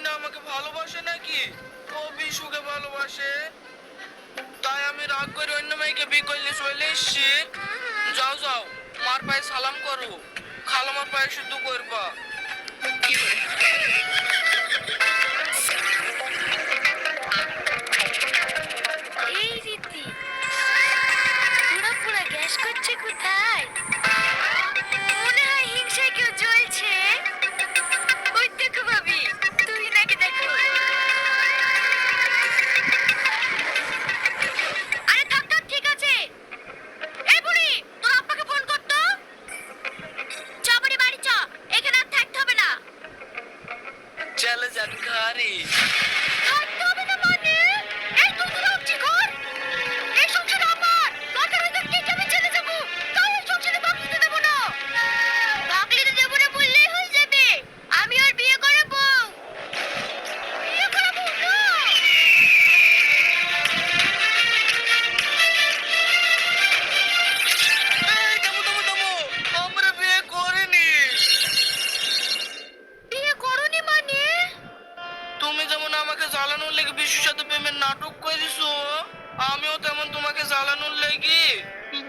মেয়েটা আমাকে ভালোবাসে নাকি? ও বিশুকে ভালোবাসে, তাই আমি রাগ করে অন্য মেয়েকে বিয়ে করলে চলে এসছি। যাও যাও, মার পায়ে সালাম করো, খালামার পায়ে শুদ্ধ করবা। এই রীতি পুরা পুরা গ্যাস করছে কোথায়? মনে হয় হিংসায় কেউ জ্বলছে। ওই দেখো ভাবি, তুই নাকি দেখো। আরে থাক থাক, ঠিক আছে। এই বুড়ি, তোর আব্বাকে ফোন করতো। চ বুড়ি, বাড়ি চ, এখানে আর থাকতে হবে না। চলে যান ঘরে। থাকতে হবে না মানে? এই তুই তো রাখছি ঘর। এই সংসার আমার, লটার ভিতর কেটে আমি চলে যাবো। তাও এই সংসারে বাকি দিতে দেবো না। বাকি দিতে দেবো না বললেই হয়ে যাবে। আমি আর বিয়ে করাবো। বিয়ে করাবো না। এই থামো থামো থামো, আমরা বিয়ে করিনি। বিয়ে করনি মানে? তুমি যেমন আমাকে জ্বালানোর লেগে বিশুর সাথে প্রেমের নাটক করেছো, আমিও তেমন তোমাকে জ্বালানোর লেগে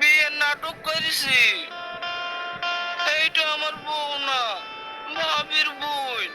বিয়ের নাটক করেছি। এইটা আমার বউ না, ভাবির বোন।